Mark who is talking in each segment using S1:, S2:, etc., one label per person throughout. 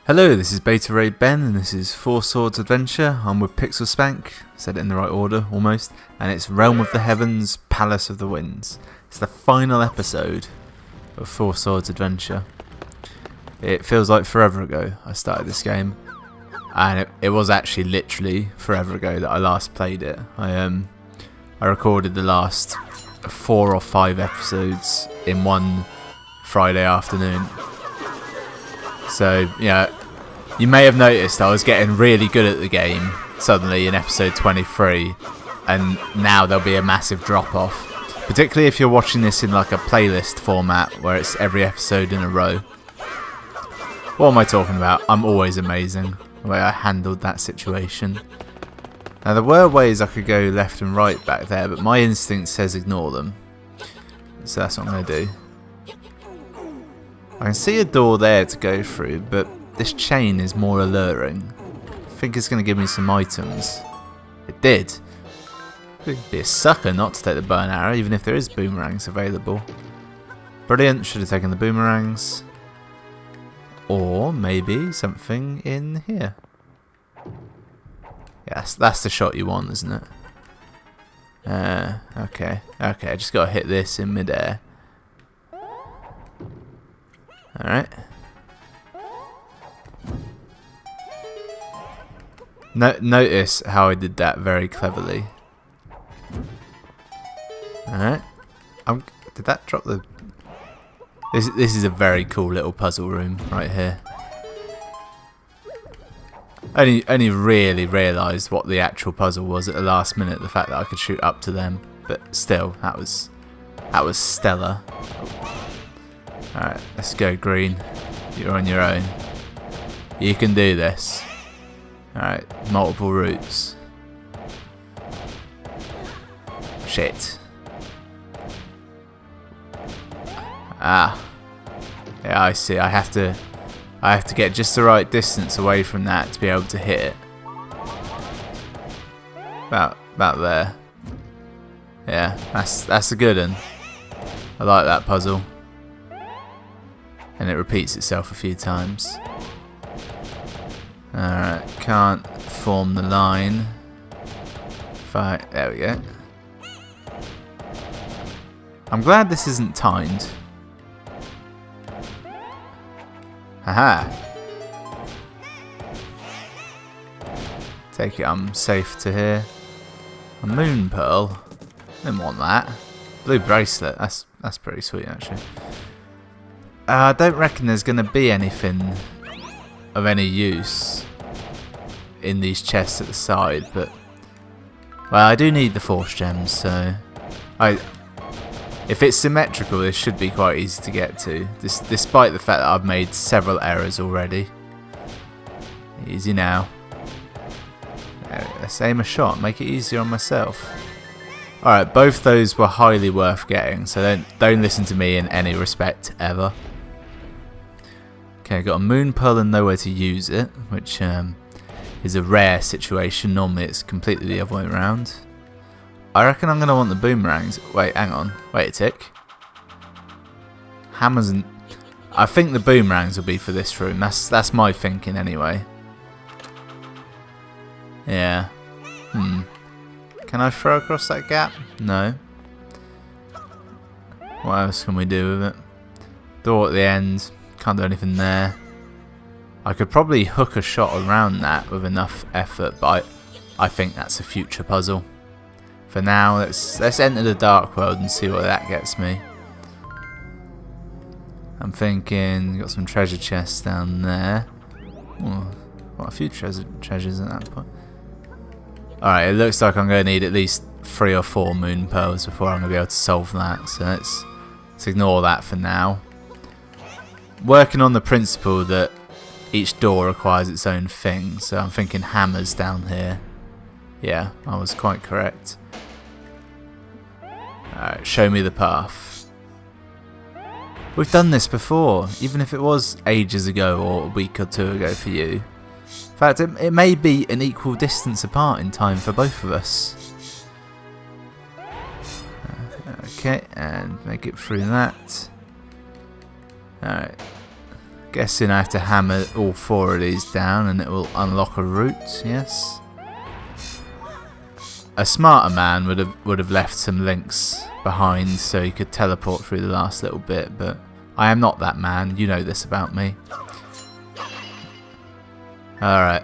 S1: Hello, this is Beta Ray Ben, and this is Four Swords Adventure. I'm with Pixel Spank, said it in the right order almost, and it's Realm of the Heavens, Palace of the Winds. It's the final episode of Four Swords Adventure. It feels like forever ago I started this game, and it was actually literally forever ago that I last played it. I recorded the last 4 or 5 episodes in one Friday afternoon. So, yeah, you may have noticed I was getting really good at the game suddenly in episode 23, and now there'll be a massive drop off, particularly if you're watching this in like a playlist format where it's every episode in a row. What am I talking about? I'm always amazing the way I handled that situation. Now, there were ways I could go left and right back there, but my instinct says ignore them, so that's what I'm going to do. I can see a door there to go through, but this chain is more alluring. I think it's going to give me some items. It did. It'd be a sucker not to take the bow and arrow, even if there is boomerangs available. Brilliant, should have taken the boomerangs. Or maybe something in here. Yes, that's the shot you want, isn't it? Okay, I just got to hit this in midair. Alright. Notice how I did that very cleverly. Alright. Did that drop the... This is a very cool little puzzle room right here. Only really realised what the actual puzzle was at the last minute, the fact that I could shoot up to them. But still, that was stellar. Alright, let's go green. You're on your own. You can do this. Alright, multiple routes. Shit. Ah. Yeah, I see. I have to get just the right distance away from that to be able to hit it. About there. Yeah, that's a good one. I like that puzzle. And it repeats itself a few times. Alright, can't form the line. Fine, there we go. I'm glad this isn't timed. Haha. Take it I'm safe to here. A moon pearl. Didn't want that. Blue bracelet. That's pretty sweet actually. I don't reckon there's going to be anything of any use in these chests at the side, but well, I do need the force gems, so if it's symmetrical, this should be quite easy to get to, despite the fact that I've made several errors already. Easy now. Let's aim a shot, make it easier on myself. Alright, both those were highly worth getting, so don't listen to me in any respect ever. Okay, got a moon pearl and nowhere to use it, which is a rare situation. Normally it's completely the other way around. I reckon I'm going to want the boomerangs. Wait, hang on. Wait a tick. Hammers and... I think the boomerangs will be for this room. That's my thinking anyway. Yeah. Can I throw across that gap? No. What else can we do with it? Door at the end. Can't do anything there. I could probably hook a shot around that with enough effort, but I think that's a future puzzle. For now, let's enter the dark world and see what that gets me. I'm thinking got some treasure chests down there. Oh, got a few treasures at that point. Alright, it looks like I'm going to need at least 3 or 4 moon pearls before I'm going to be able to solve that, so let's ignore that for now. Working on the principle that each door requires its own thing, so I'm thinking hammers down here. Yeah, I was quite correct. Alright, show me the path. We've done this before, even if it was ages ago or a week or 2 ago for you. In fact, it may be an equal distance apart in time for both of us. Okay, and make it through that. Alright. Guessing I have to hammer all 4 of these down and it will unlock a route, yes. A smarter man would have left some links behind so he could teleport through the last little bit, but I am not that man, you know this about me. Alright.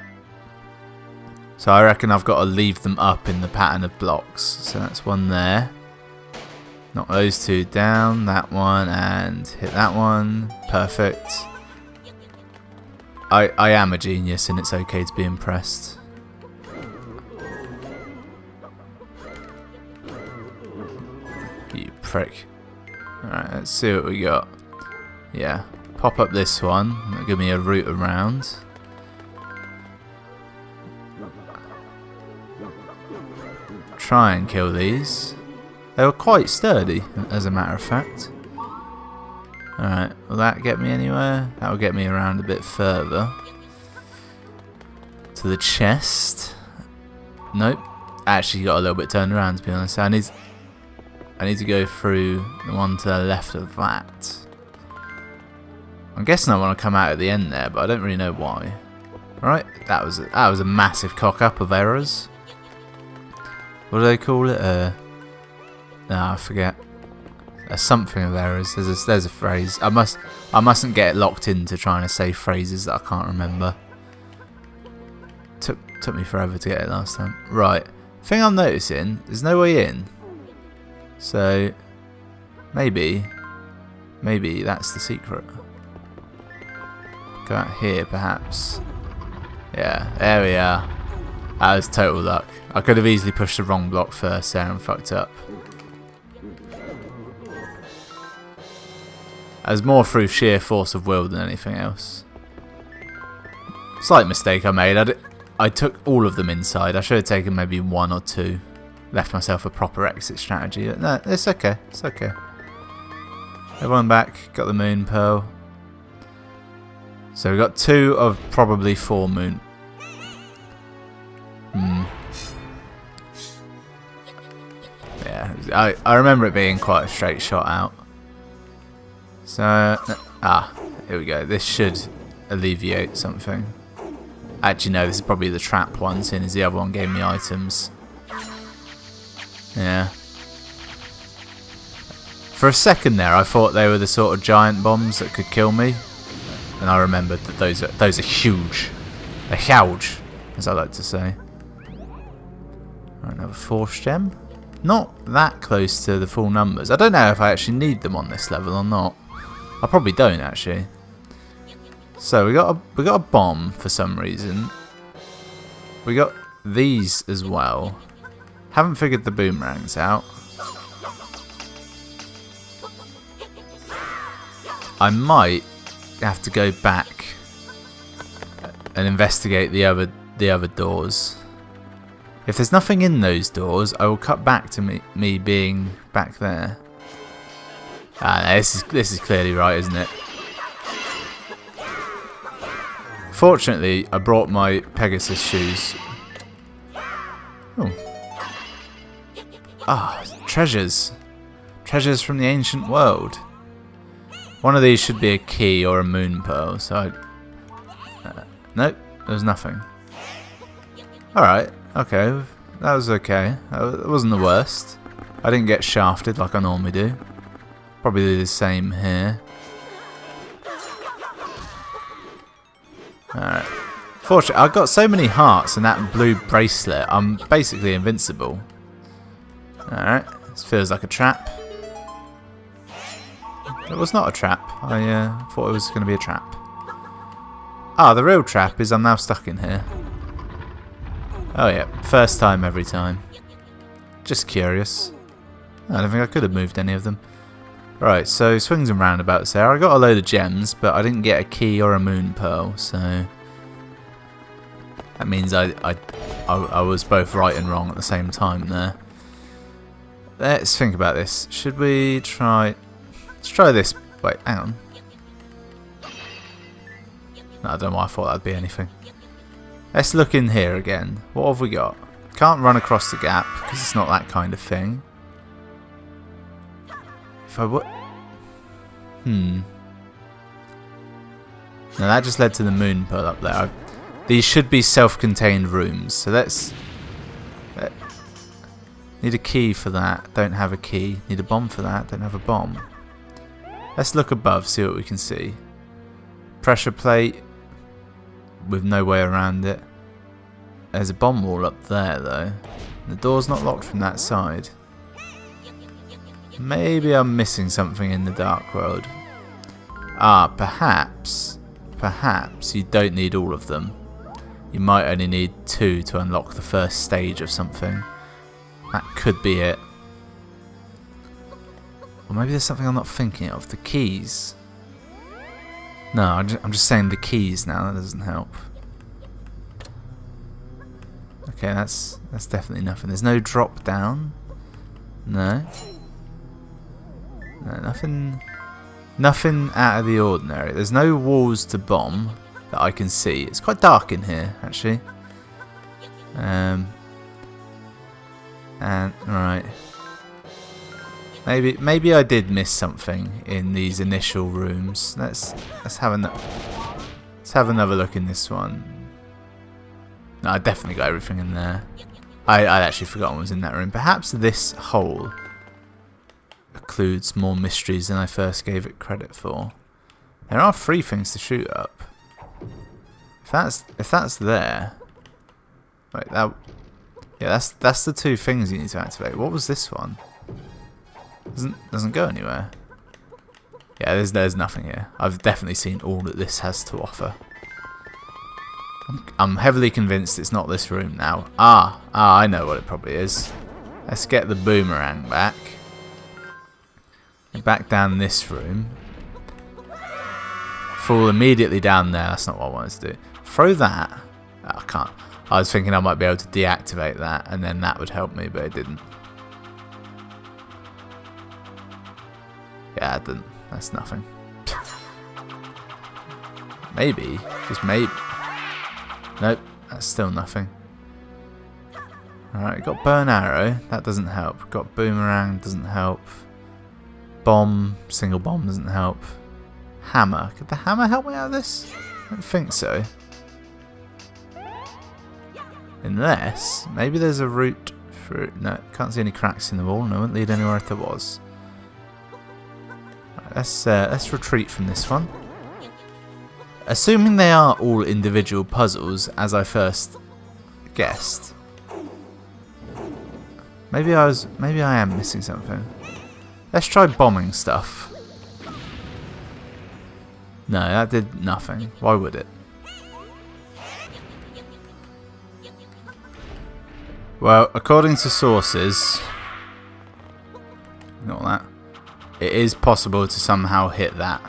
S1: So I reckon I've got to leave them up in the pattern of blocks. So that's one there. Knock those 2 down, that one, and hit that one. Perfect. I am a genius and it's okay to be impressed. You prick. Alright, let's see what we got. Yeah, pop up this one. That'll give me a route around. Try and kill these. They were quite sturdy, as a matter of fact. Alright, will that get me anywhere? That will get me around a bit further. To the chest. Nope. Actually got a little bit turned around, to be honest. I need to go through the one to the left of that. I'm guessing I want to come out at the end there, but I don't really know why. Alright, that was a massive cock up of errors. What do they call it? I forget. Something of errors. There's a phrase. I mustn't get locked into trying to say phrases that I can't remember. Took me forever to get it last time. Right. Thing I'm noticing, there's no way in. So maybe that's the secret. Go out here perhaps. Yeah, there we are. That was total luck. I could have easily pushed the wrong block first there and fucked up. That was more through sheer force of will than anything else. Slight mistake I made. I took all of them inside. I should have taken maybe 1 or 2. Left myself a proper exit strategy. But no, it's okay. It's okay. Everyone back. Got the moon pearl. So we got 2 of probably 4 moon. Yeah, I remember it being quite a straight shot out. So, here we go. This should alleviate something. Actually, no, this is probably the trap one, seeing as the other one gave me items. Yeah. For a second there, I thought they were the sort of giant bombs that could kill me. And I remembered that those are huge. They're huge, as I like to say. Right, another 4th gem. Not that close to the full numbers. I don't know if I actually need them on this level or not. I probably don't actually. So we got a bomb for some reason. We got these as well. Haven't figured the boomerangs out. I might have to go back and investigate the other doors. If there's nothing in those doors, I will cut back to me being back there. No, this is clearly right, isn't it? Fortunately, I brought my Pegasus shoes. Oh. Ah, treasures. Treasures from the ancient world. One of these should be a key or a moon pearl, so nope, there's nothing. Alright, okay, that was okay. That wasn't the worst. I didn't get shafted like I normally do. Probably do the same here. Alright. Fortunately, I've got so many hearts and that blue bracelet, I'm basically invincible. Alright, this feels like a trap. It was not a trap. I thought it was going to be a trap. Ah, the real trap is I'm now stuck in here. Oh yeah, first time every time. Just curious. I don't think I could have moved any of them. Right, so swings and roundabouts there. I got a load of gems, but I didn't get a key or a moon pearl, so that means I was both right and wrong at the same time there. Let's think about this. Should we try? Let's try this. Wait, hang on. No, I don't know why I thought that'd be anything. Let's look in here again. What have we got? Can't run across the gap because it's not that kind of thing. If I would, Now that just led to the moon pearl up there. These should be self-contained rooms. So let's... Need a key for that. Don't have a key. Need a bomb for that. Don't have a bomb. Let's look above, see what we can see. Pressure plate with no way around it. There's a bomb wall up there though. The door's not locked from that side. Maybe I'm missing something in the dark world. Ah, perhaps you don't need all of them. You might only need 2 to unlock the first stage of something. That could be it. Or maybe there's something I'm not thinking of. The keys. No, I'm just saying the keys now. That doesn't help. Okay, that's definitely nothing. There's no drop down. No. No, nothing out of the ordinary. There's no walls to bomb that I can see. It's quite dark in here, actually. And right, maybe I did miss something in these initial rooms. Let's have another look in this one. No, I definitely got everything in there. I'd actually forgotten what was in that room. Perhaps this hole includes more mysteries than I first gave it credit for. There are 3 things to shoot up. If that's there, right? Yeah, that's the 2 things you need to activate. What was this one? Doesn't go anywhere. Yeah, there's nothing here. I've definitely seen all that this has to offer. I'm heavily convinced it's not this room now. I know what it probably is. Let's get the boomerang back. Back down this room. Fall immediately down there. That's not what I wanted to do. Throw that. Oh, I can't. I was thinking I might be able to deactivate that and then that would help me, but it didn't. Yeah, it didn't. That's nothing. Maybe. Just maybe. Nope. That's still nothing. Alright, got bow and arrow. That doesn't help. Got boomerang. Doesn't help. Bomb. Single bomb doesn't help. Hammer. Could the hammer help me out of this? I don't think so. Unless, maybe there's a route through. No, can't see any cracks in the wall. No, it wouldn't lead anywhere if there was. Right, let's retreat from this one. Assuming they are all individual puzzles, as I first guessed. Maybe I am missing something. Let's try bombing stuff. No, that did nothing. Why would it? Well, according to sources, ignore that, it is possible to somehow hit that.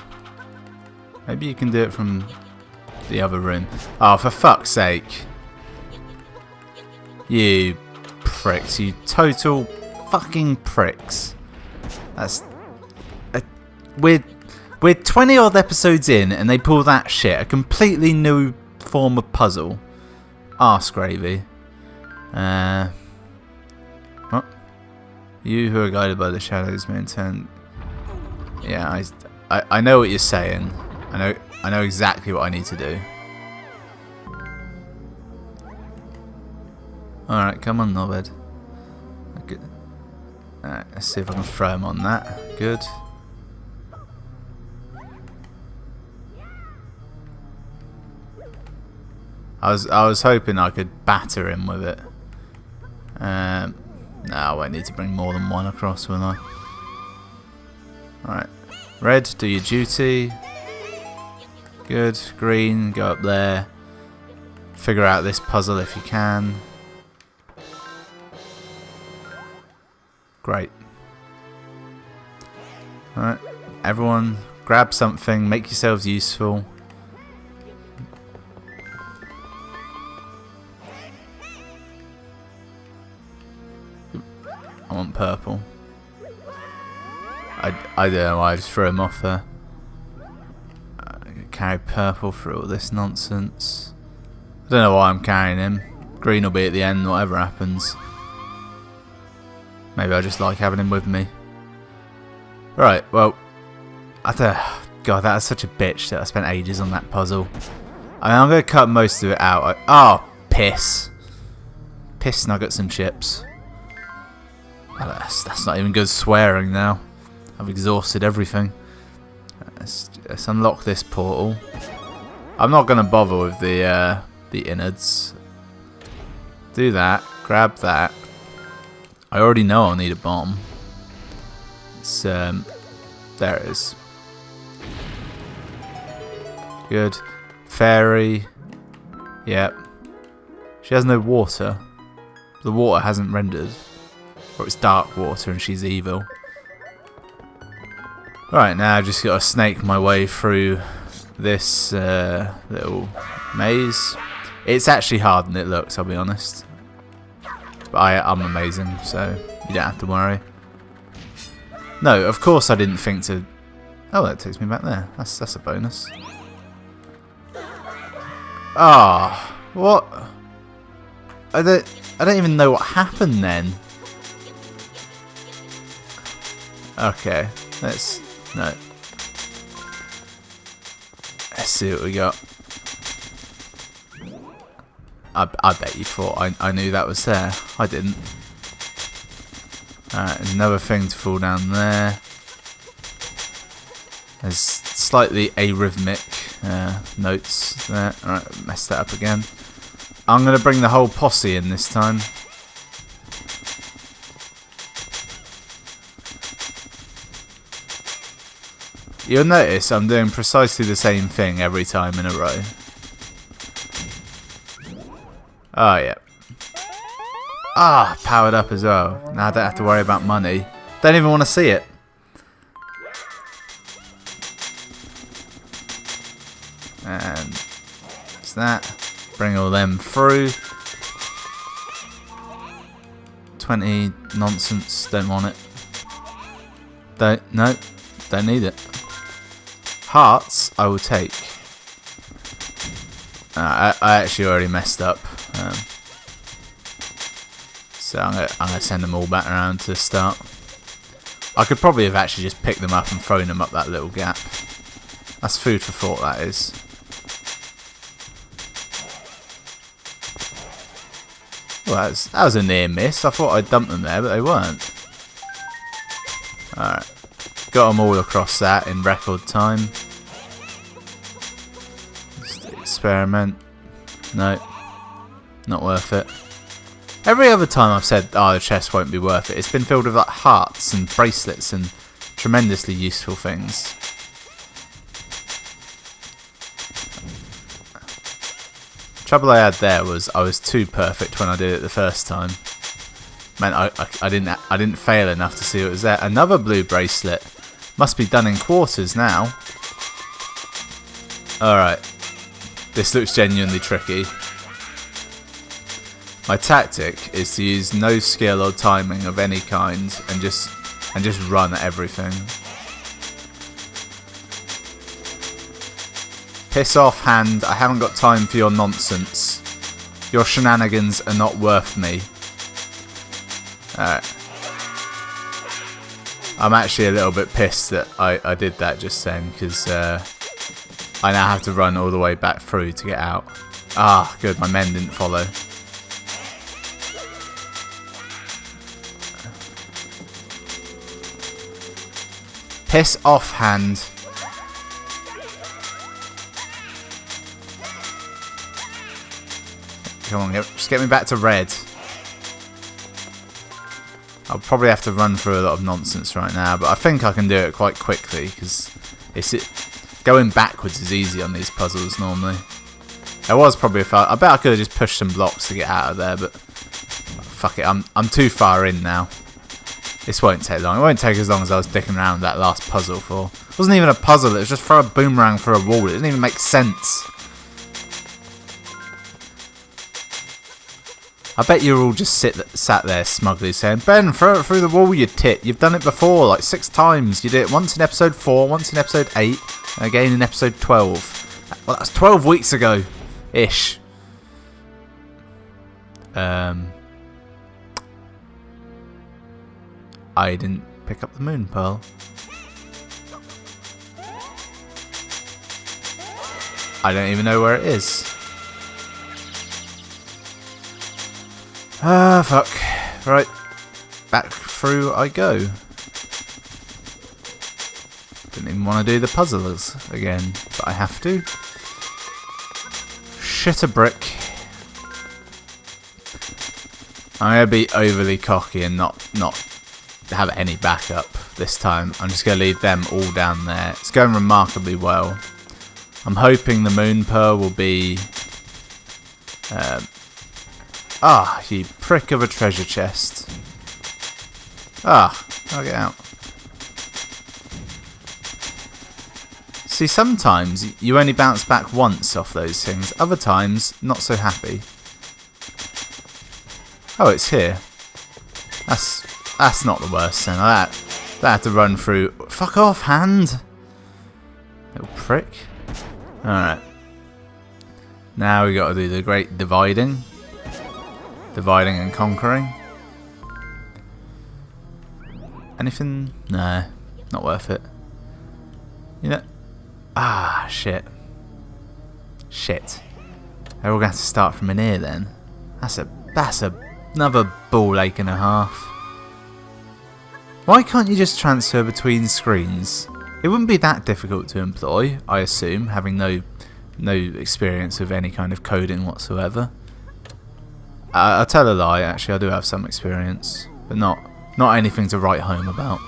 S1: Maybe you can do it from the other room. Oh, for fuck's sake. You pricks, you total fucking pricks. That's... We're 20 odd episodes in and they pull that shit. A completely new form of puzzle. Arse gravy. What? You who are guided by the shadows may in turn... Yeah, I know what you're saying. I know exactly what I need to do. Alright, come on, Norbert. Alright, let's see if I can throw him on that. Good. I was hoping I could batter him with it. No, I won't need to bring more than one across, will I? Alright. Red, do your duty. Good. Green, go up there. Figure out this puzzle if you can. Great. Alright. Everyone, grab something, make yourselves useful. I want purple. I don't know why I just threw him off there. Carry purple for all this nonsense. I don't know why I'm carrying him. Green will be at the end, whatever happens. Maybe I just like having him with me. Right, well, God, that was such a bitch that I spent ages on that puzzle. I mean, I'm going to cut most of it out. Oh, piss. Piss nuggets and chips. Oh, that's not even good swearing now. I've exhausted everything. Let's unlock this portal. I'm not going to bother with the innards. Do that. Grab that. I already know I'll need a bomb. It's, there it is. Good. Fairy. Yep. She has no water. The water hasn't rendered. Or it's dark water and she's evil. Right, now I've just got to snake my way through this little maze. It's actually harder than it looks, I'll be honest. But I'm amazing, so you don't have to worry. No, of course I didn't think to... Oh, that takes me back there. That's a bonus. Ah, what? I don't even know what happened then. Okay, let's see what we got. I bet you thought I knew that was there. I didn't. Alright, there's another thing to fall down there. There's slightly arrhythmic notes there. Alright, messed that up again. I'm going to bring the whole posse in this time. You'll notice I'm doing precisely the same thing every time in a row. Oh yeah. Ah, powered up as well. Now I don't have to worry about money. Don't even want to see it. And that's that. Bring all them through. 20 nonsense. Don't want it. No, don't need it. Hearts, I will take. I actually already messed up. So I'm gonna send them all back around to the start. I could probably have actually just picked them up and thrown them up that little gap. That's food for thought, that is. Well, that was a near miss. I thought I'd dump them there, but they weren't. Alright. Got them all across that in record time. Just experiment. No. Not worth it. Every other time I've said, oh, the chest won't be worth it, it's been filled with like hearts and bracelets and tremendously useful things. Trouble I had there was I was too perfect when I did it the first time. Man, I didn't fail enough to see what was there. Another blue bracelet. Must be done in quarters now. Alright. This looks genuinely tricky. My tactic is to use no skill or timing of any kind and just run at everything. Piss off, hand. I haven't got time for your nonsense. Your shenanigans are not worth me. Alright. I'm actually a little bit pissed that I did that just then, because I now have to run all the way back through to get out. Ah, good, my men didn't follow. Piss off, hand. Come on, just get me back to red. I'll probably have to run through a lot of nonsense right now, but I think I can do it quite quickly, because going backwards is easy on these puzzles normally. There was probably I bet I could have just pushed some blocks to get out of there, but fuck it, I'm too far in now. This won't take long. It won't take as long as I was dicking around with that last puzzle for. It wasn't even a puzzle, it was just throw a boomerang for a wall. It didn't even make sense. I bet you're all just sat there smugly saying, Ben, throw it through the wall, you tit. You've done it before, like 6 times. You did it once in episode 4, once in episode 8, and again in episode 12. Well, that's 12 weeks ago. Ish. I didn't pick up the moon pearl. I don't even know where it is. Ah, fuck. Right. Back through I go. Didn't even want to do the puzzles again, but I have to. Shit a brick. I'm going to be overly cocky and not have any backup this time. I'm just going to leave them all down there. It's going remarkably well. I'm hoping the moon pearl will be... you prick of a treasure chest. I'll get out. See, sometimes you only bounce back once off those things. Other times, not so happy. Oh, it's here. That's not the worst thing. That had to run through. Fuck off, hand! Little prick. Alright. Now we got to do the great dividing. Dividing and conquering. Anything? Nah, not worth it. You know? Shit. Shit. They're all going to have to start from in here then. That's another ball ache and a half. Why can't you just transfer between screens? It wouldn't be that difficult to employ, I assume, having no experience of any kind of coding whatsoever. I'll tell a lie, actually I do have some experience, but not anything to write home about.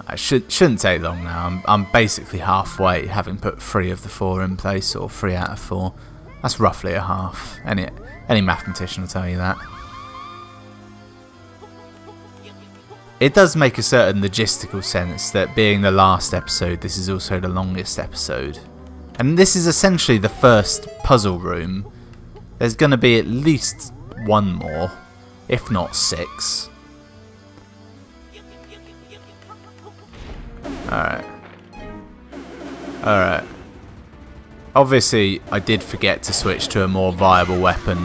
S1: It shouldn't take long now. I'm basically halfway, having put 3 of the 4 in place, or 3 out of 4. That's roughly a half. Any mathematician will tell you that. It does make a certain logistical sense that being the last episode, this is also the longest episode. And this is essentially the first puzzle room. There's going to be at least 1 more, if not 6. Alright. Alright. Obviously, I did forget to switch to a more viable weapon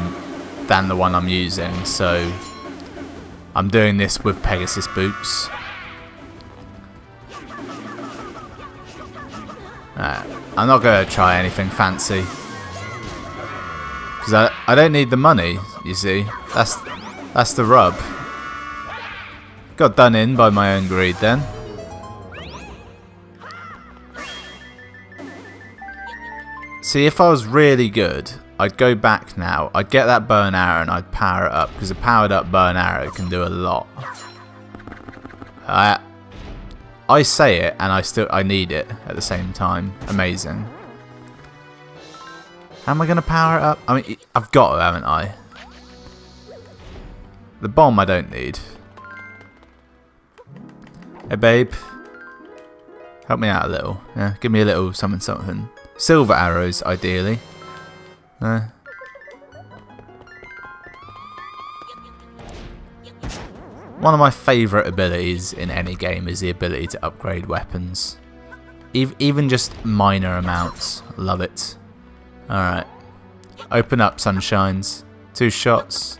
S1: than the one I'm using, so I'm doing this with Pegasus boots. I'm not going to try anything fancy. Because I don't need the money, you see. That's the rub. Got done in by my own greed then. See, if I was really good, I'd go back now. I'd get that bow and arrow and I'd power it up. Because a powered up bow and arrow can do a lot. I say it and I need it at the same time. Amazing. How am I going to power it up? I mean, I've got to, haven't I? The bomb I don't need. Hey babe. Help me out a little. Yeah, give me a little something. Silver arrows, ideally. One of my favourite abilities in any game is the ability to upgrade weapons. Even just minor amounts. Love it. Alright. Open up, sunshines. 2 shots.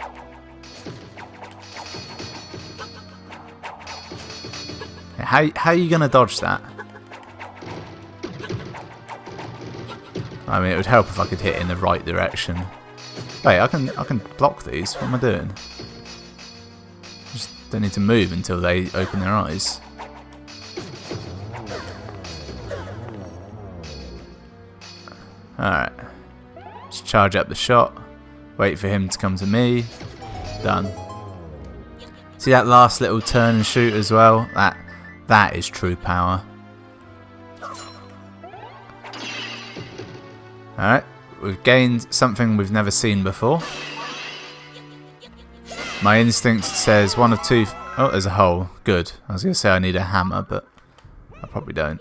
S1: How are you going to dodge that? I mean, it would help if I could hit in the right direction. Wait, I can block these. What am I doing? Just don't need to move until they open their eyes. Alright. Just charge up the shot. Wait for him to come to me. Done. See that last little turn and shoot as well? That is true power. Alright, we've gained something we've never seen before. My instinct says 1 of 2... Oh, there's a hole. Good. I was going to say I need a hammer, but I probably don't.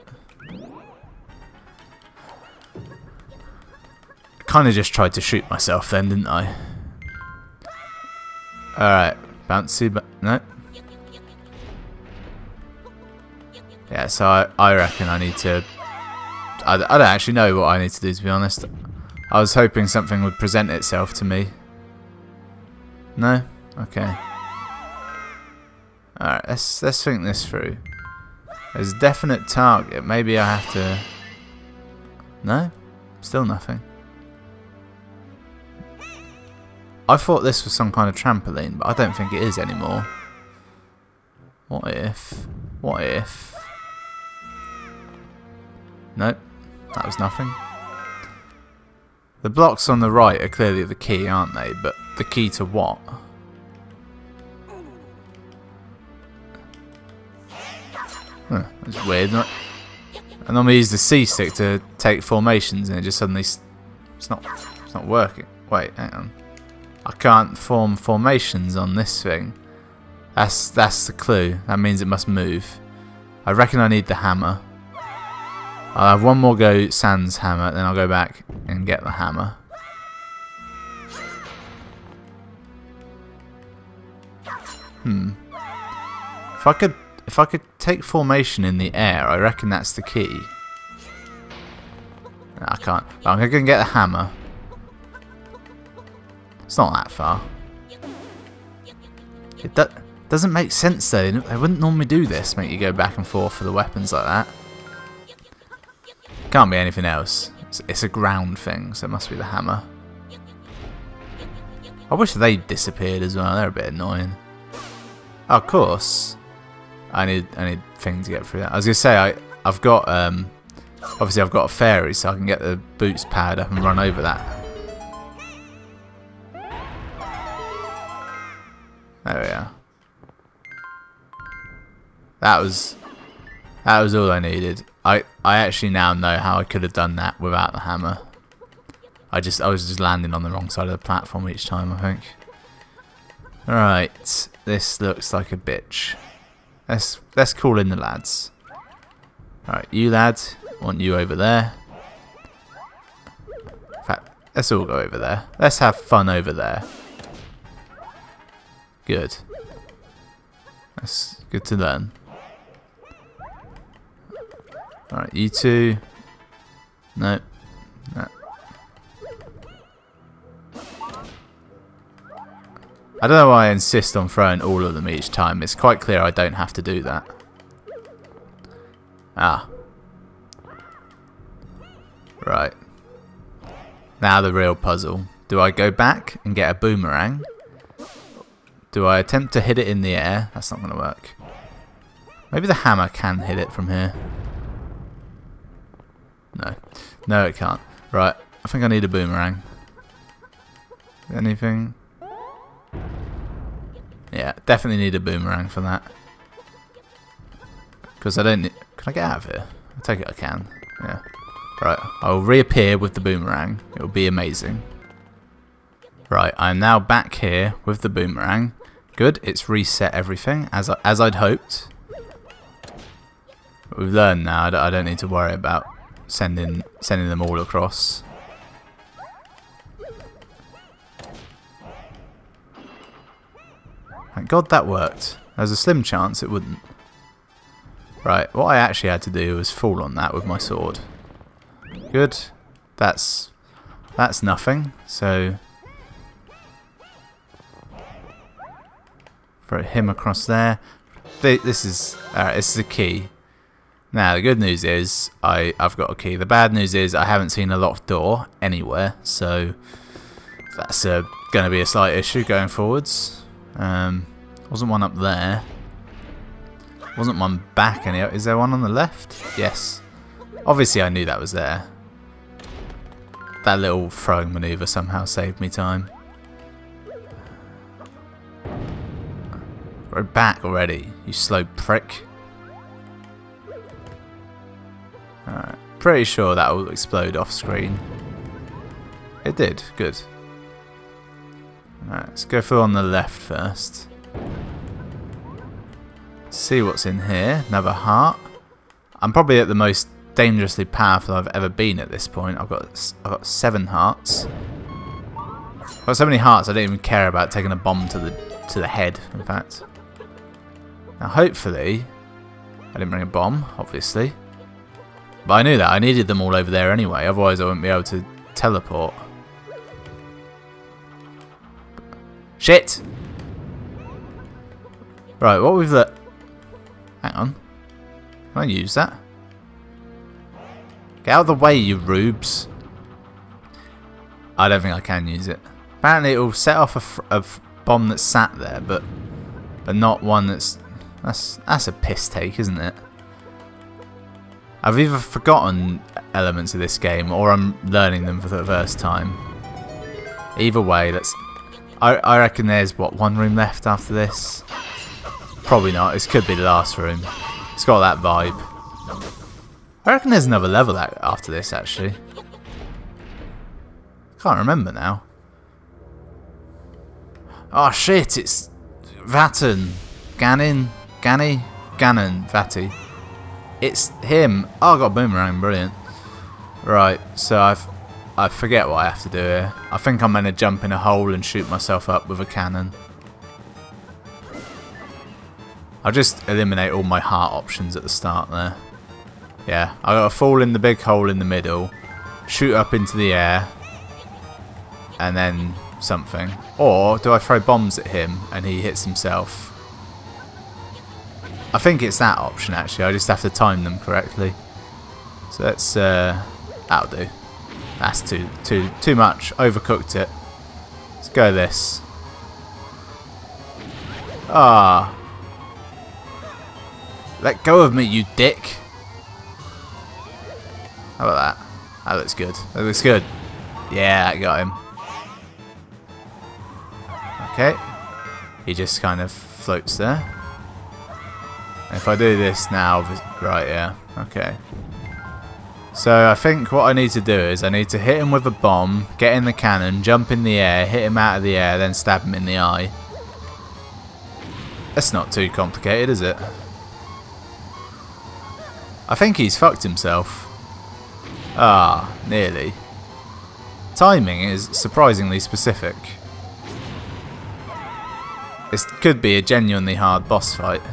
S1: Kind of just tried to shoot myself then, didn't I? Alright, bouncy, but no. Yeah, so I reckon I need to... I don't actually know what I need to do, to be honest. I was hoping something would present itself to me. No? Okay. Alright, let's think this through. There's a definite target. Maybe I have to... No? Still nothing. I thought this was some kind of trampoline, but I don't think it is anymore. What if... What if... Nope. That was nothing. The blocks on the right are clearly the key, aren't they? But the key to what? Huh, that's weird. I normally use the C stick to take formations, and it just suddenly it's not working. Wait, hang on. I can't form formations on this thing. That's the clue. That means it must move. I reckon I need the hammer. I'll have one more go sans hammer, then I'll go back and get the hammer. If I could take formation in the air, I reckon that's the key. No, I can't. I'm going to go and get the hammer. It's not that far. It doesn't make sense though. They wouldn't normally do this, make you go back and forth for the weapons like that. Can't be anything else. It's a ground thing, so it must be the hammer. I wish they disappeared as well. They're a bit annoying. Oh, of course. I need thing to get through that. I was gonna say I've got obviously I've got a fairy, so I can get the boots powered up and run over that. There we are. That was all I needed. I actually now know how I could have done that without the hammer. I was just landing on the wrong side of the platform each time, I think. Right, this looks like a bitch. Let's call in the lads. Alright, you lads, I want you over there. In fact, let's all go over there. Let's have fun over there. Good. That's good to learn. Alright, you two. No. No. I don't know why I insist on throwing all of them each time. It's quite clear I don't have to do that. Ah. Right. Now the real puzzle. Do I go back and get a boomerang? Do I attempt to hit it in the air? That's not going to work. Maybe the hammer can hit it from here. No. No, it can't. Right. I think I need a boomerang. Anything? Yeah, definitely need a boomerang for that. Because I don't need... Can I get out of here? I take it I can. Yeah. Right, I'll reappear with the boomerang. It'll be amazing. Right, I'm now back here with the boomerang. Good, it's reset everything, as I'd hoped. But we've learned now, I don't need to worry about sending them all across. Thank God that worked. There's a slim chance it wouldn't. Right, what I actually had to do was fall on that with my sword. Good. That's nothing. So throw him across there. This is alright. This is a key. Now the good news is I've got a key. The bad news is I haven't seen a locked door anywhere. So that's going to be a slight issue going forwards. Wasn't one up there. Wasn't one back any. Is there one on the left? Yes. Obviously I knew that was there. That little throwing maneuver somehow saved me time. We're back already, you slow prick. Alright. Pretty sure that will explode off screen. It did. Good. Alright, let's go for on the left first. See what's in here. Another heart. I'm probably at the most dangerously powerful I've ever been at this point. I've got 7 hearts. I've got so many hearts I don't even care about taking a bomb to the head, in fact. Now hopefully I didn't bring a bomb, obviously. But I knew that. I needed them all over there anyway, otherwise I wouldn't be able to teleport. Shit! Right, what we've let... Hang on. Can I use that? Get out of the way, you rubes. I don't think I can use it. Apparently it will set off a bomb that's sat there, but not one that's a piss take, isn't it? I've either forgotten elements of this game or I'm learning them for the first time. Either way, I reckon there's one room left after this. Probably not. This could be the last room. It's got that vibe. I reckon there's another level after this actually. Can't remember now. Oh shit! It's Vaati, Ganon, Vaati. It's him. Oh, I got a boomerang. Brilliant. Right, so I forget what I have to do here. I think I'm going to jump in a hole and shoot myself up with a cannon. I'll just eliminate all my heart options at the start there. Yeah, I got to fall in the big hole in the middle, shoot up into the air, and then something. Or do I throw bombs at him and he hits himself? I think it's that option actually. I just have to time them correctly. So let's that'll do. That's too much. Overcooked it. Let's go this. Ah. Let go of me, you dick. How about that? That looks good. That looks good. Yeah, that got him. Okay. He just kind of floats there. And if I do this now, right, yeah, okay. So I think what I need to do is I need to hit him with a bomb, get in the cannon, jump in the air, hit him out of the air, then stab him in the eye. That's not too complicated, is it? I think he's fucked himself. Ah, nearly. Timing is surprisingly specific. This could be a genuinely hard boss fight.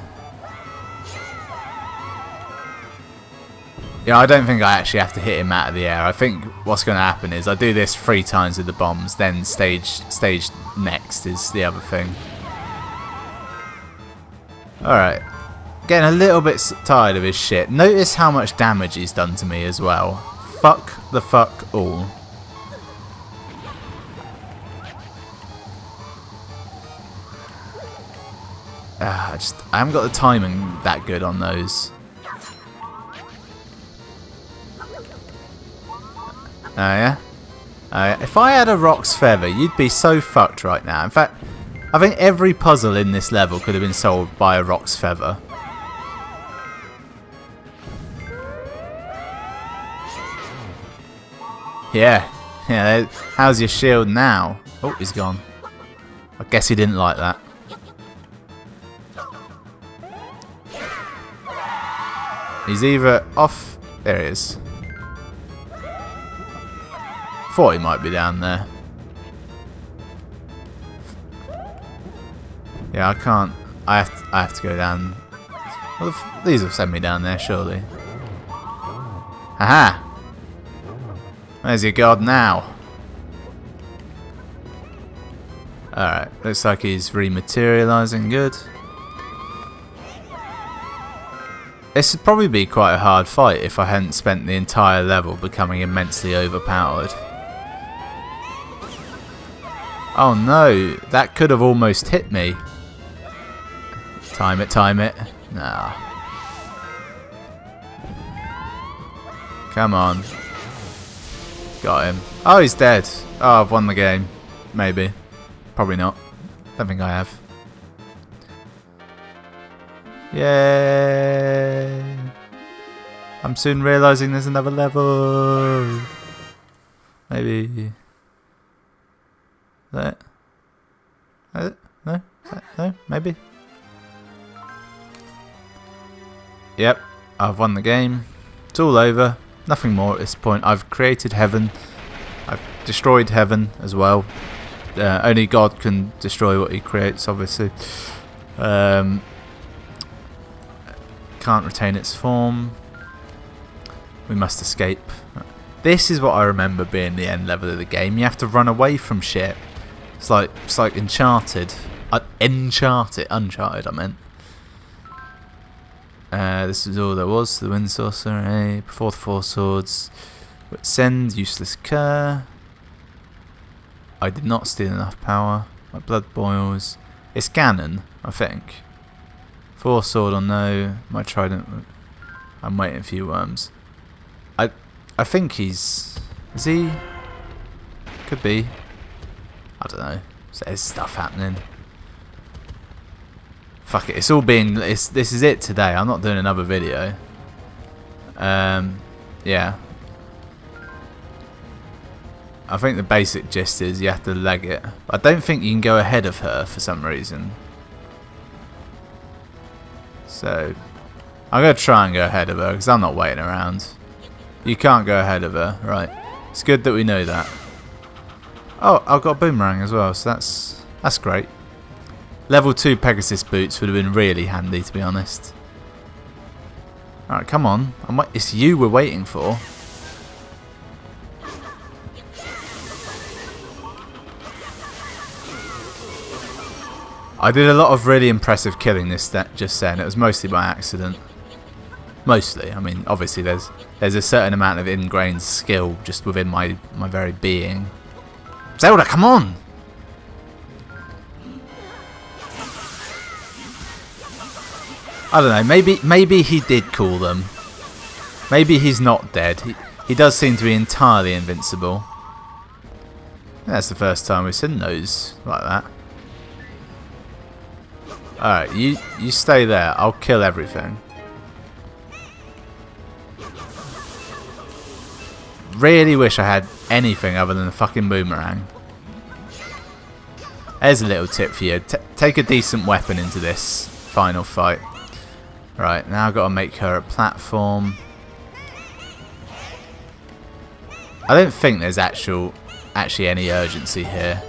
S1: Yeah, I don't think I actually have to hit him out of the air. I think what's going to happen is I do this 3 times with the bombs, then stage next is the other thing. Alright. Getting a little bit tired of his shit. Notice how much damage he's done to me as well. Fuck the fuck all. I haven't got the timing that good on those. Oh yeah? If I had a Rock's Feather, you'd be so fucked right now. In fact, I think every puzzle in this level could have been solved by a Rock's Feather. Yeah. Yeah, how's your shield now? Oh, he's gone. I guess he didn't like that. He's either off... There he is. Thought he might be down there. Yeah, I can't. I have to go down. Well, these will send me down there, surely. Haha! Where's your god now? Alright, looks like he's rematerializing. Good. This would probably be quite a hard fight if I hadn't spent the entire level becoming immensely overpowered. Oh no, that could have almost hit me. Time it, time it. Nah. Come on. Got him. Oh, he's dead. Oh, I've won the game. Maybe. Probably not. Don't think I have. Yay! I'm soon realising there's another level. Maybe. That? No? No? Maybe? Yep, I've won the game. It's all over. Nothing more at this point. I've created heaven. I've destroyed heaven as well. Only God can destroy what he creates, obviously. Can't retain its form. We must escape. This is what I remember being the end level of the game. You have to run away from shit. It's like Uncharted. Uncharted, I meant. This is all there was to the wind sorcerer. Before the four swords. Send useless cur. I did not steal enough power. My blood boils. It's Ganon, I think. Four sword or no. My trident. I'm waiting for you, worms. I think he's. Is he? Could be. I don't know. There's stuff happening. Fuck it. It's all being. This is it today. I'm not doing another video. Yeah. I think the basic gist is you have to leg it. I don't think you can go ahead of her for some reason. So, I'm going to try and go ahead of her because I'm not waiting around. You can't go ahead of her. Right. It's good that we know that. Oh, I've got a boomerang as well, so that's great. Level 2 Pegasus boots would have been really handy, to be honest. Alright, come on. It's you we're waiting for. I did a lot of really impressive killing this just then. It was mostly by accident. Mostly. I mean, obviously there's a certain amount of ingrained skill just within my very being. Zelda, come on! I don't know. Maybe he did call them. Maybe he's not dead. He does seem to be entirely invincible. That's the first time we've seen those like that. Alright, you stay there. I'll kill everything. Really wish I had anything other than a fucking boomerang. There's a little tip for you. Take a decent weapon into this final fight. Right, now I've got to make her a platform. I don't think there's actually any urgency here.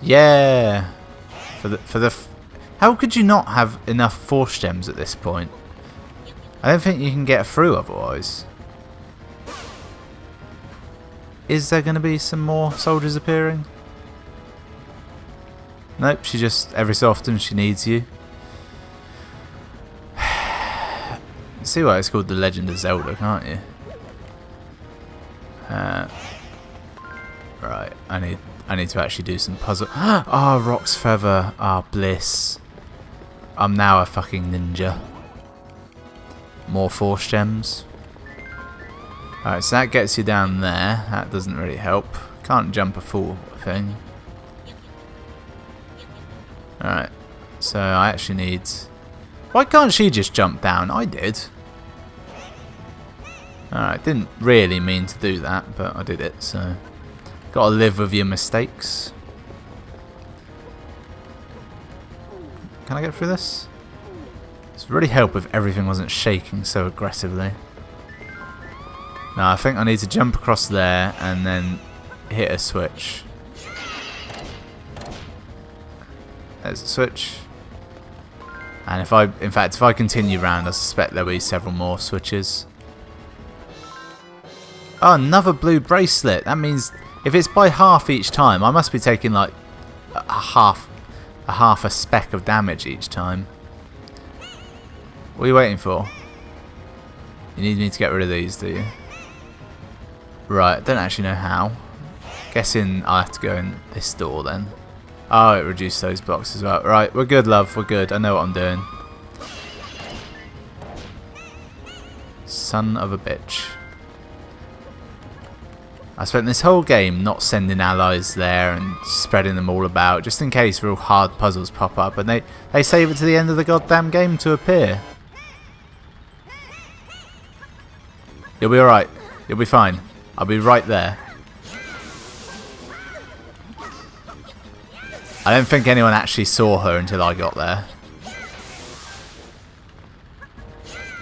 S1: Yeah. How could you not have enough force gems at this point? I don't think you can get through otherwise. Is there going to be some more soldiers appearing? Nope, she just, every so often she needs you. See why it's called The Legend of Zelda, can't you? Right, I need to actually do some puzzle. Ah, Rock's Feather. Ah, bliss. I'm now a fucking ninja. More force gems. Alright, so that gets you down there. That doesn't really help. Can't jump a full thing. Alright, so I actually need... Why can't she just jump down? I did. Alright, didn't really mean to do that, but I did it, so... Gotta live with your mistakes. Can I get through this? This would really help if everything wasn't shaking so aggressively. Now I think I need to jump across there and then hit a switch. There's a switch. And if I continue round, I suspect there'll be several more switches. Oh, another blue bracelet. That means if it's by half each time, I must be taking like a half a speck of damage each time. What are you waiting for? You need me to get rid of these, do you? Right, don't actually know how. Guessing I'll have to go in this door then. Oh, it reduced those blocks as well. Right, we're good, love. We're good. I know what I'm doing. Son of a bitch. I spent this whole game not sending allies there and spreading them all about, just in case real hard puzzles pop up, and they save it to the end of the goddamn game to appear. You'll be alright. You'll be fine. I'll be right there. I don't think anyone actually saw her until I got there.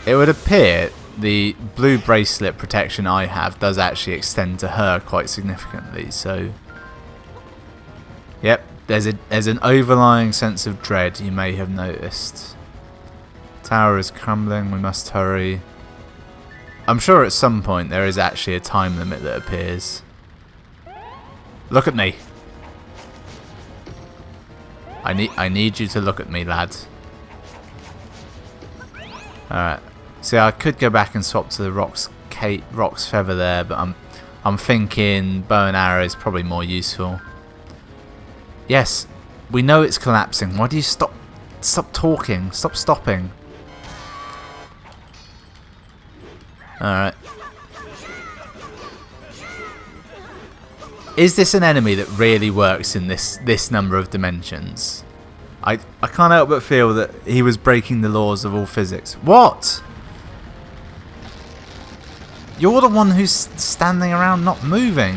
S1: It would appear the blue bracelet protection I have does actually extend to her quite significantly, so... Yep, there's an overlying sense of dread you may have noticed. Tower is crumbling, we must hurry. I'm sure at some point there is actually a time limit that appears. Look at me. I need you to look at me, lad. Alright. See, I could go back and swap to the Rock's Feather there, but I'm thinking bow and arrow is probably more useful. Yes, we know it's collapsing. Why do you stop talking? Stop stopping. Alright. Is this an enemy that really works in this number of dimensions? I can't help but feel that he was breaking the laws of all physics. What? You're the one who's standing around not moving.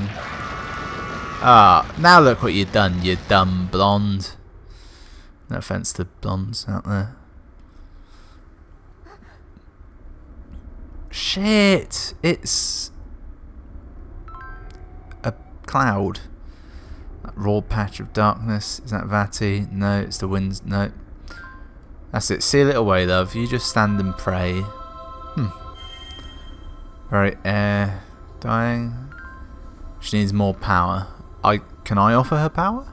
S1: Ah, now look what you've done, you dumb blonde. No offense to blondes out there. Shit! It's a cloud. That raw patch of darkness. Is that Vaati? No, it's the winds. No. That's it. Seal it away, love. You just stand and pray. Right, dying. She needs more power. Can I offer her power?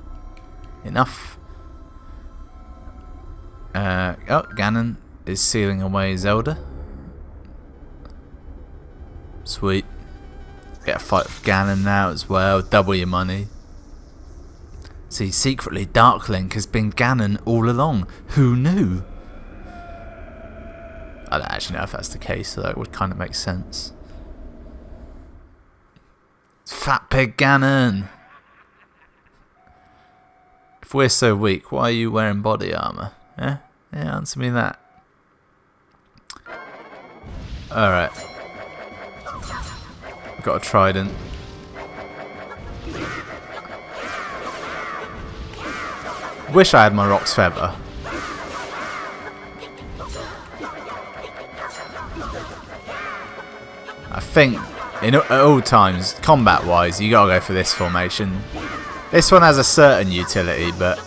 S1: Enough. Oh, Ganon is sealing away Zelda. Sweet. Get a fight with Ganon now as well. Double your money. See, secretly Dark Link has been Ganon all along. Who knew? I don't actually know if that's the case, so that would kind of make sense. It's Fat Pig Ganon. If we're so weak, why are you wearing body armor? Yeah, answer me that. Alright. Got a trident. Wish I had my Rock's Feather. I think at all times, combat wise, you gotta go for this formation. This one has a certain utility, but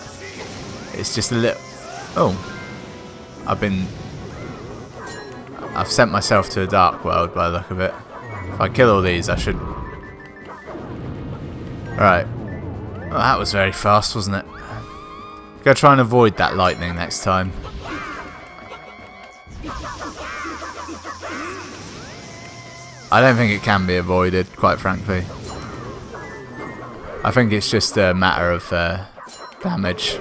S1: it's just a little... Oh. I've sent myself to a dark world by the look of it. If I kill all these, I should... Right. Well, that was very fast, wasn't it? Gotta try and avoid that lightning next time. I don't think it can be avoided, quite frankly. I think it's just a matter of damage.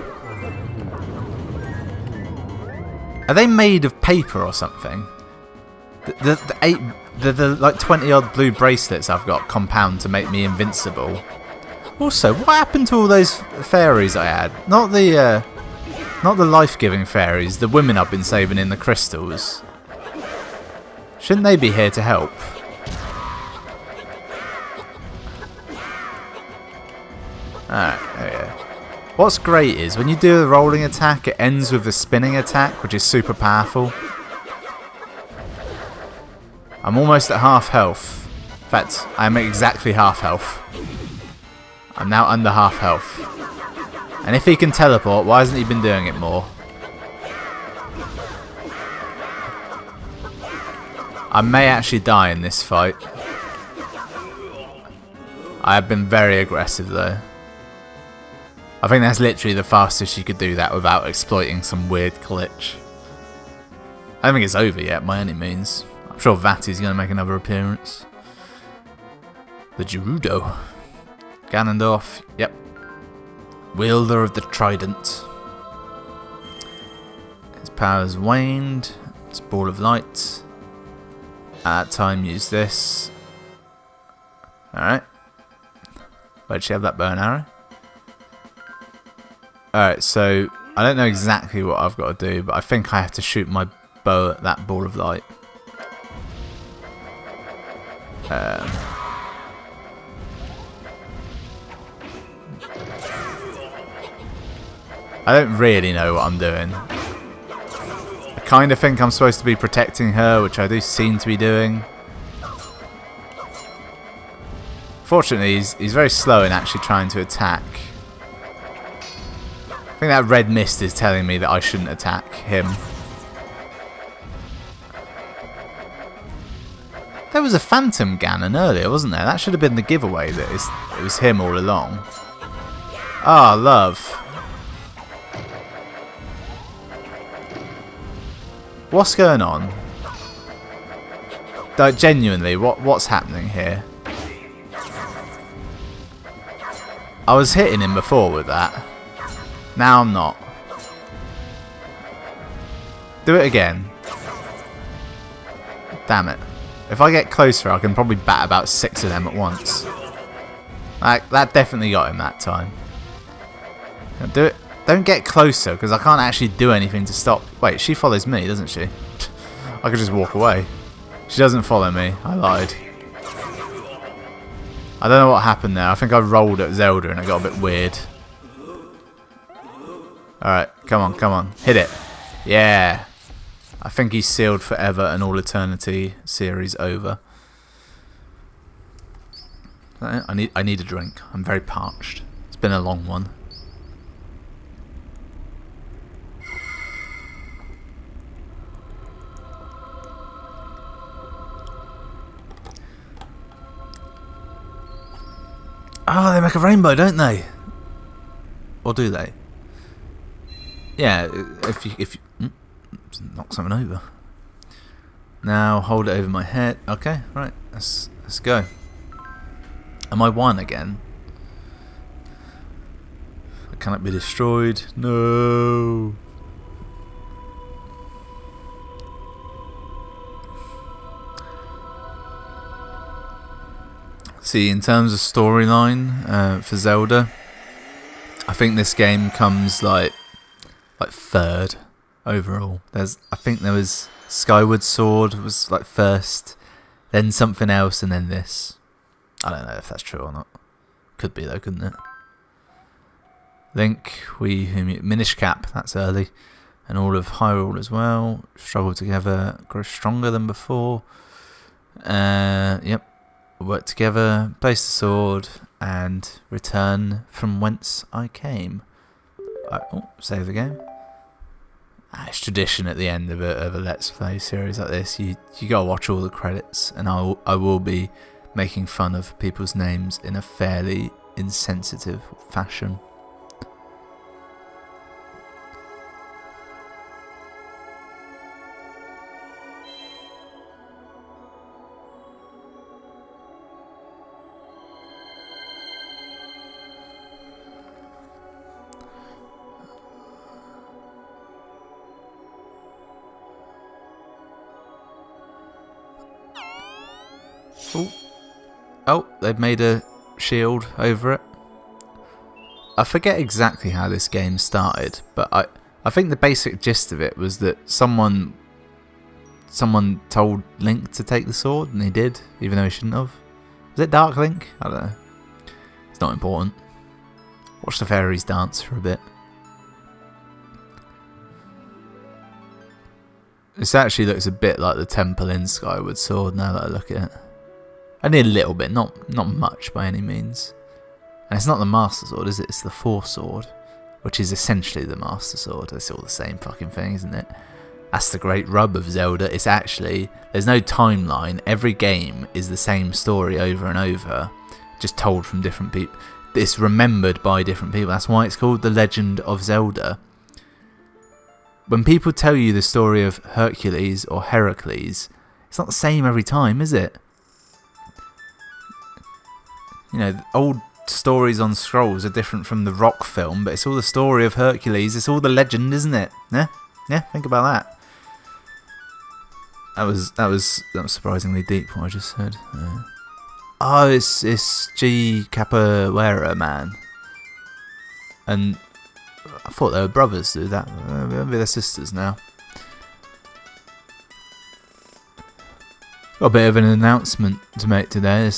S1: Are they made of paper or something? The like 20 odd blue bracelets I've got compound to make me invincible. Also, what happened to all those fairies I had? Not the life-giving fairies, the women I've been saving in the crystals. Shouldn't they be here to help? Alright, there we go. What's great is when you do the rolling attack, it ends with the spinning attack, which is super powerful. I'm almost at half health. In fact, I'm at exactly half health. I'm now under half health. And if he can teleport, why hasn't he been doing it more? I may actually die in this fight. I have been very aggressive though. I think that's literally the fastest you could do that without exploiting some weird glitch. I don't think it's over yet by any means. I'm sure Vaati's going to make another appearance. The Gerudo. Ganondorf, yep. Wielder of the Trident. His power's waned. It's Ball of Light. At that time, use this. Alright. Where'd she have that bow and arrow? Alright, so I don't know exactly what I've got to do, but I think I have to shoot my bow at that Ball of Light. I don't really know what I'm doing. I kind of think I'm supposed to be protecting her, which I do seem to be doing. Fortunately, he's very slow in actually trying to attack. I think that red mist is telling me that I shouldn't attack him. There was a Phantom Ganon earlier, wasn't there? That should have been the giveaway that it was him all along. Ah, love. What's going on? genuinely, what's happening here? I was hitting him before with that. Now I'm not. Do it again. Damn it. If I get closer, I can probably bat about 6 of them at once. Like, that definitely got him that time. Do it. Don't get closer, because I can't actually do anything to stop. Wait, she follows me, doesn't she? I could just walk away. She doesn't follow me. I lied. I don't know what happened there. I think I rolled at Zelda and it got a bit weird. Alright, come on, come on. Hit it. Yeah. I think he's sealed forever and all eternity series over. I need a drink. I'm very parched. It's been a long one. Oh, they make a rainbow, don't they? Or do they? Yeah, if you knock something over. Now hold it over my head. Okay, right. Let's go. Am I one again? Can it be destroyed? No. See, in terms of storyline for Zelda, I think this game comes like third overall. I think there was Skyward Sword was like first, then something else, and then this. I don't know if that's true or not. Could be though, couldn't it? Link, Minish Cap, that's early, and all of Hyrule as well. Struggle together, grow stronger than before. Yep. Work together, place the sword, and return from whence I came. Oh, save the game. It's tradition at the end of a Let's Play series like this. You gotta watch all the credits, and I will be making fun of people's names in a fairly insensitive fashion. Oh, they've made a shield over it. I forget exactly how this game started, but I think the basic gist of it was that someone told Link to take the sword, and he did, even though he shouldn't have. Was it Dark Link? I don't know. It's not important. Watch the fairies dance for a bit. This actually looks a bit like the temple in Skyward Sword now that I look at it. Only a little bit, not much by any means. And it's not the Master Sword, is it? It's the Force Sword, which is essentially the Master Sword. It's all the same fucking thing, isn't it? That's the great rub of Zelda. It's actually, there's no timeline. Every game is the same story over and over, just told from different people. It's remembered by different people. That's why it's called The Legend of Zelda. When people tell you the story of Hercules or Heracles, it's not the same every time, is it? You know, old stories on scrolls are different from the Rock film, but it's all the story of Hercules. It's all the legend, isn't it? Yeah, yeah. Think about that. That was surprisingly deep. What I just said. Oh, it's G Capoeira, man. And I thought they were brothers. Do that? Maybe they're sisters now. Got a bit of an announcement to make today.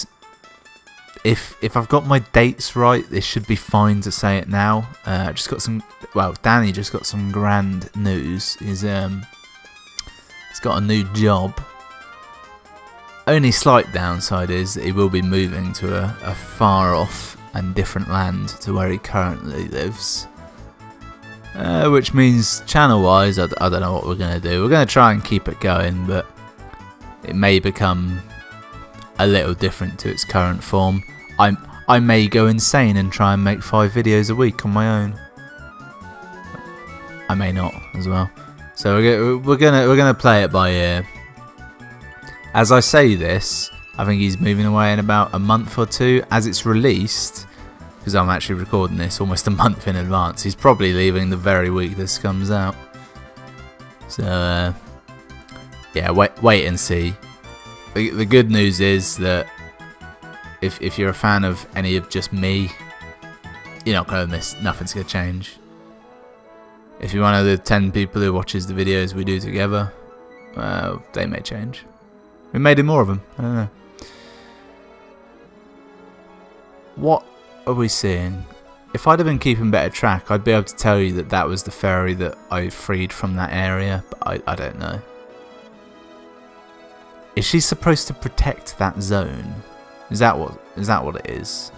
S1: If I've got my dates right, this should be fine to say it now. Just got some. Well, Danny just got some grand news. He's got a new job. Only slight downside is that he will be moving to a far off and different land to where he currently lives. Which means channel-wise, I don't know what we're going to do. We're going to try and keep it going, but it may become a little different to its current form. I may go insane and try and make 5 videos a week on my own. I may not as well. So we're gonna play it by ear. As I say this, I think he's moving away in about a month or two. As it's released, because I'm actually recording this almost a month in advance, he's probably leaving the very week this comes out. So, yeah, wait and see. The good news is that if you're a fan of any of just me, you're not going to miss, nothing's going to change. If you're one of the 10 people who watches the videos we do together, they may change. We may do more of them, I don't know. What are we seeing? If I'd have been keeping better track, I'd be able to tell you that that was the fairy that I freed from that area, but I don't know. Is she supposed to protect that zone? Is that what it is?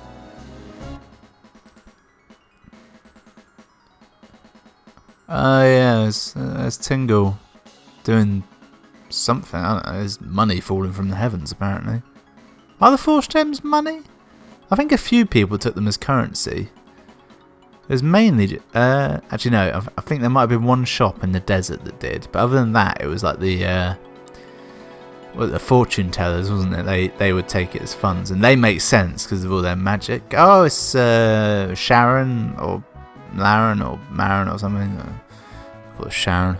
S1: Oh yeah, there's Tingle doing something. I don't know. There's money falling from the heavens apparently. Are the Force Gems money? I think a few people took them as currency. There's mainly actually no. I think there might have been one shop in the desert that did, but other than that, it was like the fortune tellers, wasn't it? They would take it as funds, and they make sense because of all their magic. Oh, it's Sharon or Laren or Marin or something. I call it Sharon,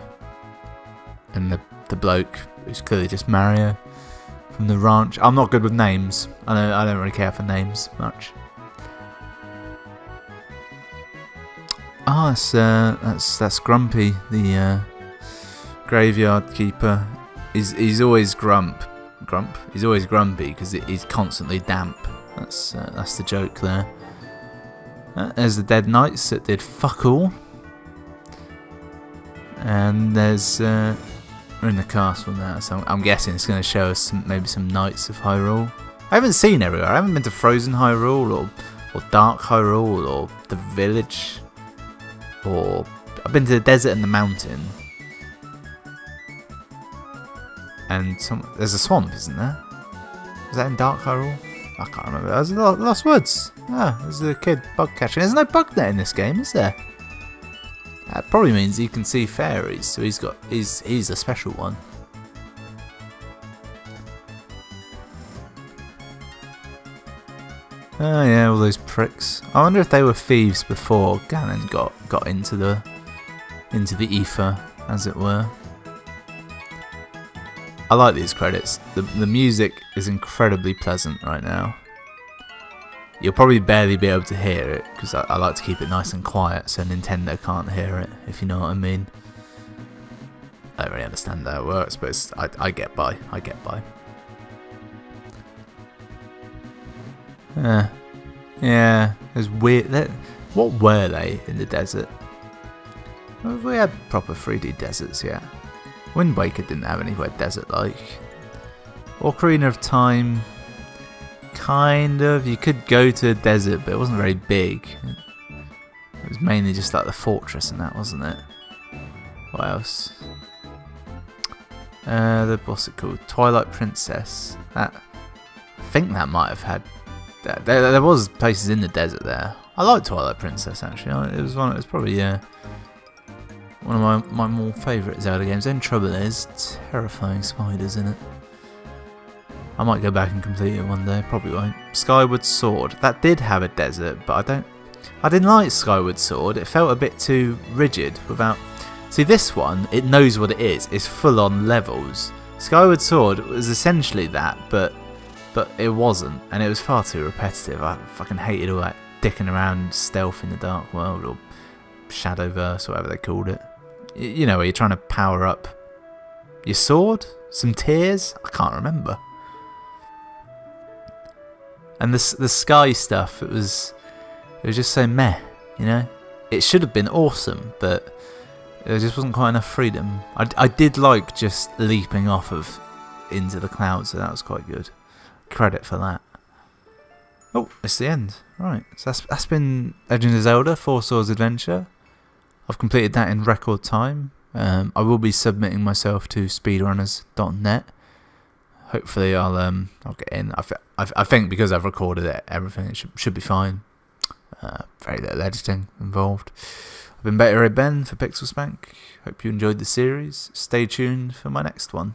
S1: and the bloke who's clearly just Mario from the ranch. I'm not good with names. I don't really care for names much. Ah, that's Grumpy, the graveyard keeper. He's always grump. He's always grumpy because he's constantly damp. That's the joke there. There's the dead knights that did fuck all. And there's we're in the castle now, so I'm guessing it's going to show us maybe some knights of Hyrule. I haven't seen everywhere. I haven't been to Frozen Hyrule or Dark Hyrule or the village, or I've been to the desert and the mountain. And there's a swamp, isn't there? Is that in Dark Hyrule? I can't remember. There's Lost Woods. Ah, there's a kid bug catching. There's no bug net in this game, is there? That probably means he can see fairies, so he's a special one. Oh yeah, all those pricks. I wonder if they were thieves before Ganon got into the ether, as it were. I like these credits. The music is incredibly pleasant right now. You'll probably barely be able to hear it because I like to keep it nice and quiet so Nintendo can't hear it, if you know what I mean. I don't really understand how it works, but I get by. I get by. Yeah, there's weird. What were they in the desert? Have we had proper 3D deserts yet? Wind Waker didn't have anywhere desert-like. Ocarina of Time, kind of. You could go to a desert, but it wasn't very big. It was mainly just like the fortress and that, wasn't it? What else? What's it called? Twilight Princess. I think that might have had. There was places in the desert there. I like Twilight Princess actually. It was probably one of my more favourite Zelda games. The only trouble is terrifying spiders in it. I might go back and complete it one day. Probably won't. Skyward Sword. That did have a desert, but I didn't like Skyward Sword. It felt a bit too rigid without. See, this one, it knows what it is. It's full on levels. Skyward Sword was essentially that, but it wasn't, and it was far too repetitive. I fucking hated all that dicking around stealth in the Dark World or Shadowverse, or whatever they called it. You know, where you're trying to power up your sword, some tears. I can't remember. And the sky stuff, it was just so meh. You know, it should have been awesome, but there just wasn't quite enough freedom. I did like just leaping off of into the clouds, so that was quite good. Credit for that. Oh, it's the end. Right, so that's been Legend of Zelda: Four Swords Adventure. I've completed that in record time. I will be submitting myself to speedrunners.net. Hopefully I'll get in. I think because I've recorded it, everything should be fine. Very little editing involved. I've been Beta Ray Ben for Pixel Spank. Hope you enjoyed the series. Stay tuned for my next one.